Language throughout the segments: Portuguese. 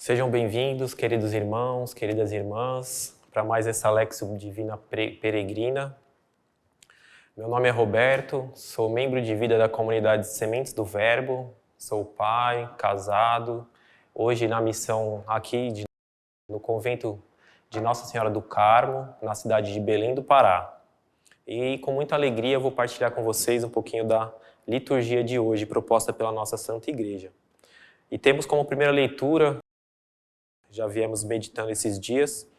Sejam bem-vindos, queridos irmãos, queridas irmãs, para mais essa Lexio Divina Peregrina. Meu nome é Roberto, sou membro de vida da comunidade Sementes do Verbo, sou pai, casado, hoje na missão aqui no convento de Nossa Senhora do Carmo, na cidade de Belém do Pará. E com muita alegria vou partilhar com vocês um pouquinho da liturgia de hoje, proposta pela nossa Santa Igreja. E temos como primeira leitura, já viemos meditando esses dias,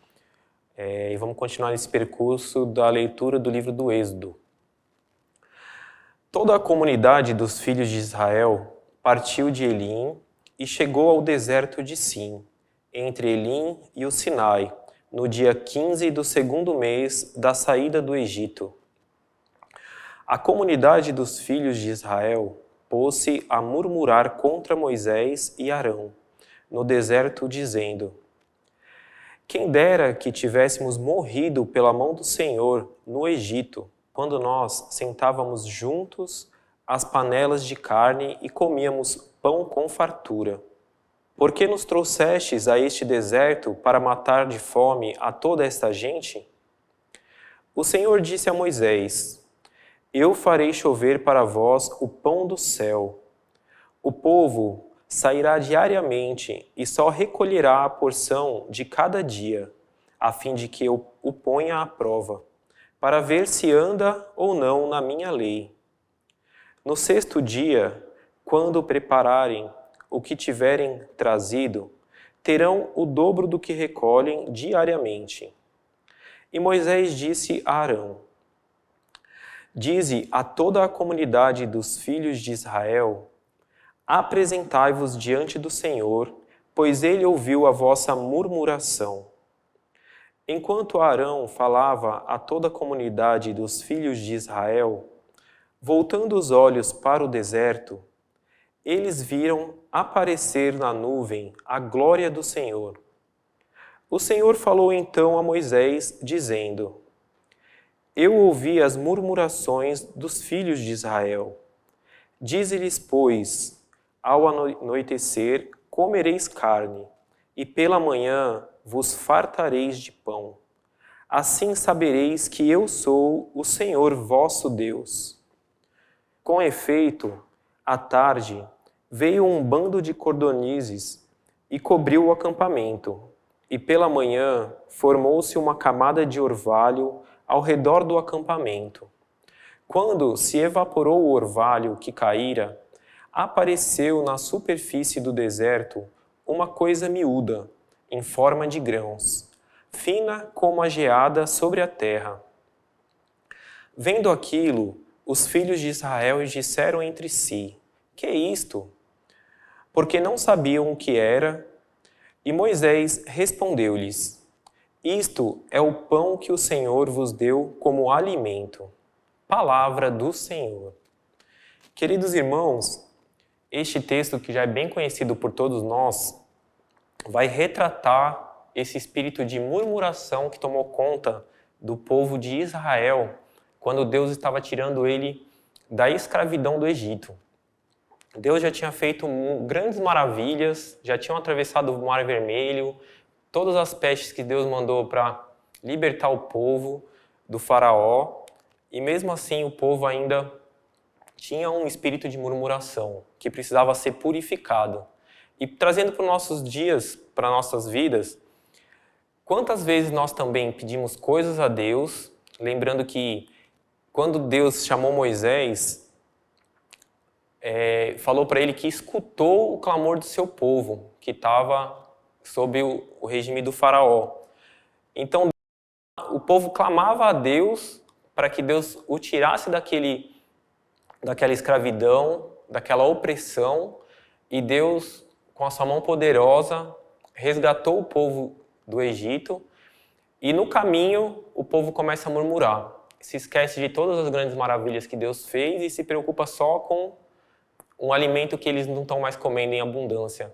e vamos continuar nesse percurso da leitura do livro do Êxodo. Toda a comunidade dos filhos de Israel partiu de Elim e chegou ao deserto de Sim, entre Elim e o Sinai, no dia 15 do segundo mês da saída do Egito. A comunidade dos filhos de Israel pôs-se a murmurar contra Moisés e Arão, no deserto, dizendo: quem dera que tivéssemos morrido pela mão do Senhor no Egito, quando nós sentávamos juntos às panelas de carne e comíamos pão com fartura. Por que nos trouxestes a este deserto para matar de fome a toda esta gente? O Senhor disse a Moisés: eu farei chover para vós o pão do céu. O povo sairá diariamente e só recolherá a porção de cada dia, a fim de que eu o ponha à prova, para ver se anda ou não na minha lei. No sexto dia, quando prepararem o que tiverem trazido, terão o dobro do que recolhem diariamente. E Moisés disse a Arão: dize a toda a comunidade dos filhos de Israel: apresentai-vos diante do Senhor, pois ele ouviu a vossa murmuração. Enquanto Arão falava a toda a comunidade dos filhos de Israel, voltando os olhos para o deserto, eles viram aparecer na nuvem a glória do Senhor. O Senhor falou então a Moisés, dizendo: eu ouvi as murmurações dos filhos de Israel. Dize-lhes, pois, ao anoitecer comereis carne, e pela manhã vos fartareis de pão. Assim sabereis que eu sou o Senhor vosso Deus. Com efeito, à tarde, veio um bando de cordonizes e cobriu o acampamento, e pela manhã formou-se uma camada de orvalho ao redor do acampamento. Quando se evaporou o orvalho que caíra, apareceu na superfície do deserto uma coisa miúda, em forma de grãos, fina como a geada sobre a terra. Vendo aquilo, os filhos de Israel disseram entre si: que é isto? Porque não sabiam o que era. E Moisés respondeu-lhes: isto é o pão que o Senhor vos deu como alimento. Palavra do Senhor. Queridos irmãos, este texto, que já é bem conhecido por todos nós, vai retratar esse espírito de murmuração que tomou conta do povo de Israel quando Deus estava tirando ele da escravidão do Egito. Deus já tinha feito grandes maravilhas, já tinham atravessado o Mar Vermelho, todas as pestes que Deus mandou para libertar o povo do faraó, e mesmo assim o povo ainda tinha um espírito de murmuração que precisava ser purificado. E trazendo para os nossos dias, para nossas vidas, quantas vezes nós também pedimos coisas a Deus, lembrando que quando Deus chamou Moisés, falou para ele que escutou o clamor do seu povo, que estava sob o regime do faraó. Então, o povo clamava a Deus para que Deus o tirasse daquela escravidão, daquela opressão, e Deus, com a sua mão poderosa, resgatou o povo do Egito, e no caminho o povo começa a murmurar, se esquece de todas as grandes maravilhas que Deus fez e se preocupa só com um alimento que eles não estão mais comendo em abundância,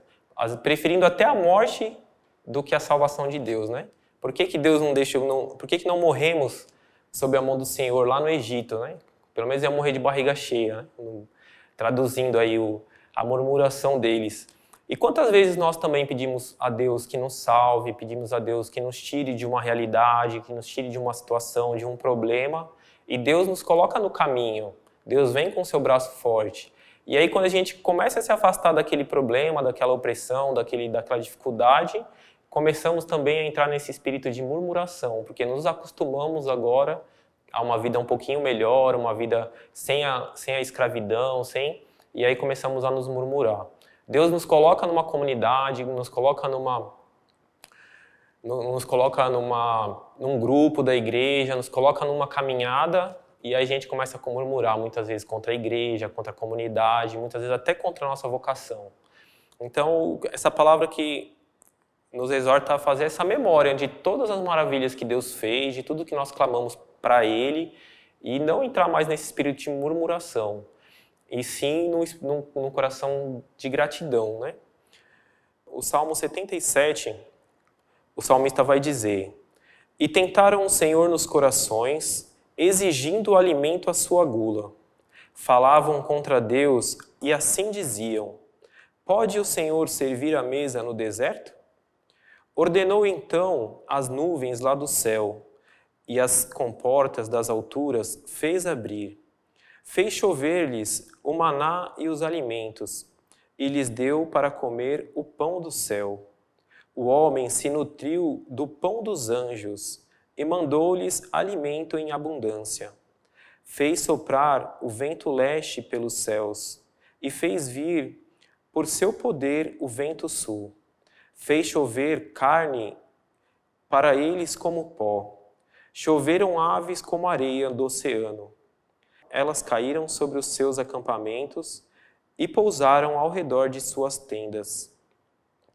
preferindo até a morte do que a salvação de Deus, né? Por que Deus não deixa, por que não morremos sob a mão do Senhor lá no Egito, né? Pelo menos ia morrer de barriga cheia, né? Traduzindo aí a murmuração deles. E quantas vezes nós também pedimos a Deus que nos salve, pedimos a Deus que nos tire de uma realidade, que nos tire de uma situação, de um problema, e Deus nos coloca no caminho, Deus vem com o seu braço forte. E aí quando a gente começa a se afastar daquele problema, daquela opressão, daquela dificuldade, começamos também a entrar nesse espírito de murmuração, porque nos acostumamos agora a uma vida um pouquinho melhor, uma vida sem a escravidão, e aí começamos a nos murmurar. Deus nos coloca numa comunidade, nos coloca num grupo da igreja, nos coloca numa caminhada e aí a gente começa a murmurar muitas vezes contra a igreja, contra a comunidade, muitas vezes até contra a nossa vocação. Então, essa palavra que nos exorta a fazer essa memória de todas as maravilhas que Deus fez, de tudo que nós clamamos para Ele e não entrar mais nesse espírito de murmuração. E sim num coração de gratidão, né? O Salmo 77, o salmista vai dizer: E tentaram o Senhor nos corações, exigindo o alimento à sua gula. Falavam contra Deus e assim diziam: Pode o Senhor servir a mesa no deserto? Ordenou então as nuvens lá do céu, e as comportas das alturas fez abrir. Fez chover-lhes o maná e os alimentos, e lhes deu para comer o pão do céu. O homem se nutriu do pão dos anjos, e mandou-lhes alimento em abundância. Fez soprar o vento leste pelos céus, e fez vir, por seu poder, o vento sul. Fez chover carne para eles como pó. Choveram aves como areia do oceano. Elas caíram sobre os seus acampamentos e pousaram ao redor de suas tendas.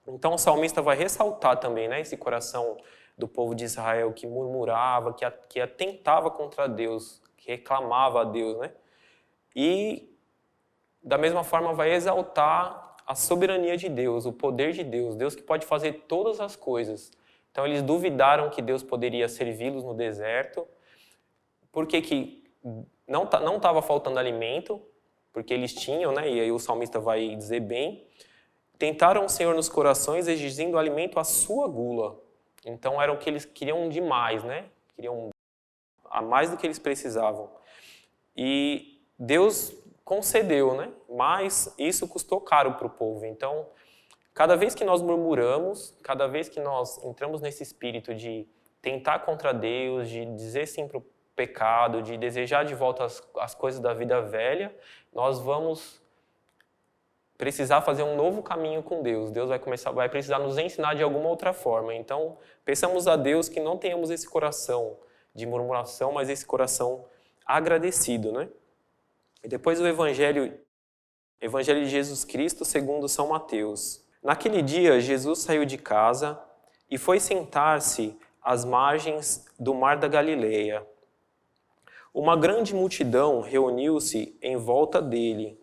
Então o salmista vai ressaltar também, né, esse coração do povo de Israel que murmurava, que atentava contra Deus, que reclamava a Deus, né? E da mesma forma vai exaltar a soberania de Deus, o poder de Deus, Deus que pode fazer todas as coisas. Então eles duvidaram que Deus poderia servi-los no deserto, porque que não estava faltando alimento, porque eles tinham, né? E aí o salmista vai dizer bem, tentaram o Senhor nos corações, exigindo alimento à sua gula. Então era o que eles queriam demais, né? Queriam a mais do que eles precisavam. E Deus concedeu, né? Mas isso custou caro para o povo. Então, cada vez que nós murmuramos, cada vez que nós entramos nesse espírito de tentar contra Deus, de dizer sim para o pecado, de desejar de volta as coisas da vida velha, nós vamos precisar fazer um novo caminho com Deus. Deus vai precisar nos ensinar de alguma outra forma. Então, peçamos a Deus que não tenhamos esse coração de murmuração, mas esse coração agradecido, né? E depois o Evangelho de Jesus Cristo segundo São Mateus. Naquele dia, Jesus saiu de casa e foi sentar-se às margens do mar da Galileia. Uma grande multidão reuniu-se em volta dele.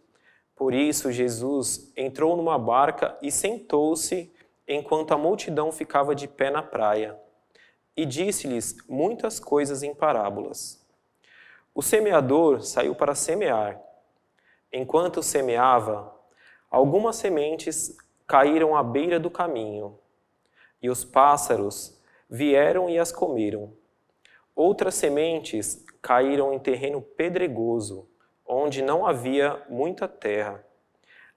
Por isso, Jesus entrou numa barca e sentou-se enquanto a multidão ficava de pé na praia. E disse-lhes muitas coisas em parábolas. O semeador saiu para semear. Enquanto semeava, algumas sementes caíram à beira do caminho, e os pássaros vieram e as comeram. Outras sementes caíram em terreno pedregoso, onde não havia muita terra.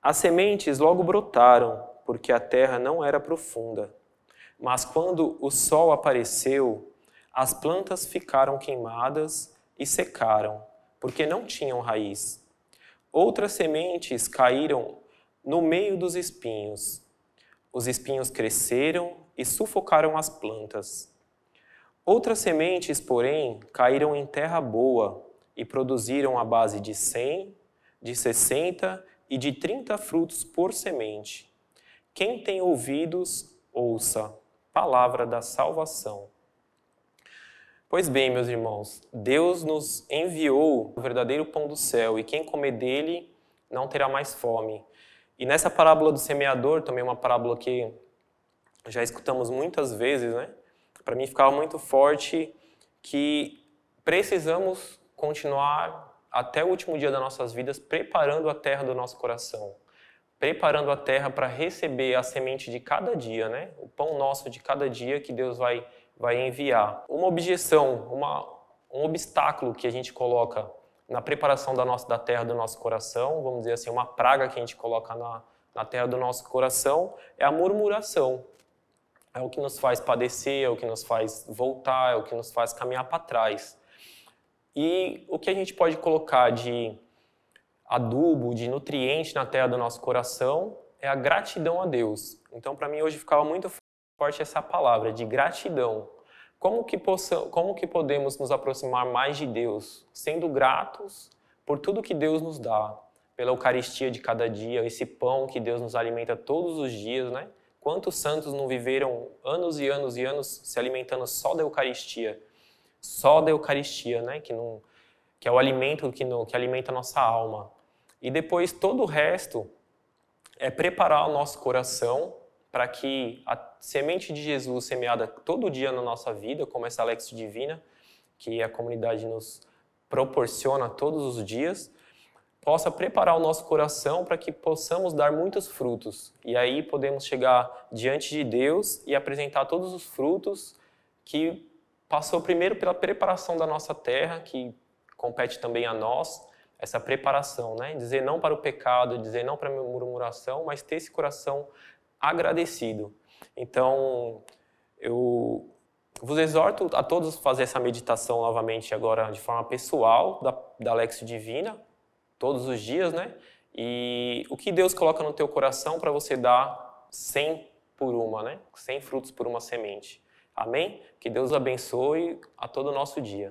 As sementes logo brotaram, porque a terra não era profunda. Mas quando o sol apareceu, as plantas ficaram queimadas e secaram, porque não tinham raiz. Outras sementes caíram no meio dos espinhos. Os espinhos cresceram e sufocaram as plantas. Outras sementes, porém, caíram em terra boa e produziram a base de 100, de 60 e de 30 frutos por semente. Quem tem ouvidos, ouça. Palavra da salvação. Pois bem, meus irmãos, Deus nos enviou o verdadeiro pão do céu, e quem comer dele não terá mais fome. E nessa parábola do semeador, também uma parábola que já escutamos muitas vezes, né? Para mim ficava muito forte que precisamos continuar até o último dia das nossas vidas preparando a terra do nosso coração. preparando a terra para receber a semente de cada dia, né? O pão nosso de cada dia que Deus vai enviar. Uma objeção, um obstáculo que a gente coloca na preparação da terra do nosso coração, vamos dizer assim, uma praga que a gente coloca na terra do nosso coração, é a murmuração. É o que nos faz padecer, é o que nos faz voltar, é o que nos faz caminhar para trás. E o que a gente pode colocar de adubo, de nutriente na terra do nosso coração é a gratidão a Deus. Então, para mim, hoje ficava muito forte essa palavra de gratidão. Como que podemos nos aproximar mais de Deus? Sendo gratos por tudo que Deus nos dá, pela Eucaristia de cada dia, esse pão que Deus nos alimenta todos os dias, né? Quantos santos não viveram anos e anos e anos se alimentando só da Eucaristia? Só da Eucaristia, né? Que é o alimento que alimenta a nossa alma. E depois todo o resto é preparar o nosso coração para que a semente de Jesus semeada todo dia na nossa vida, como essa Lexio Divina, que a comunidade nos proporciona todos os dias, possa preparar o nosso coração para que possamos dar muitos frutos. E aí podemos chegar diante de Deus e apresentar todos os frutos que passou primeiro pela preparação da nossa terra, que compete também a nós, essa preparação, né? Dizer não para o pecado, dizer não para a murmuração, mas ter esse coração agradecido. Então, eu vos exorto a todos a fazer essa meditação novamente agora de forma pessoal, da Lexio Divina, todos os dias, né? E o que Deus coloca no teu coração para você dar 100 por uma, né? 100 frutos por uma semente. Amém? Que Deus abençoe a todo o nosso dia.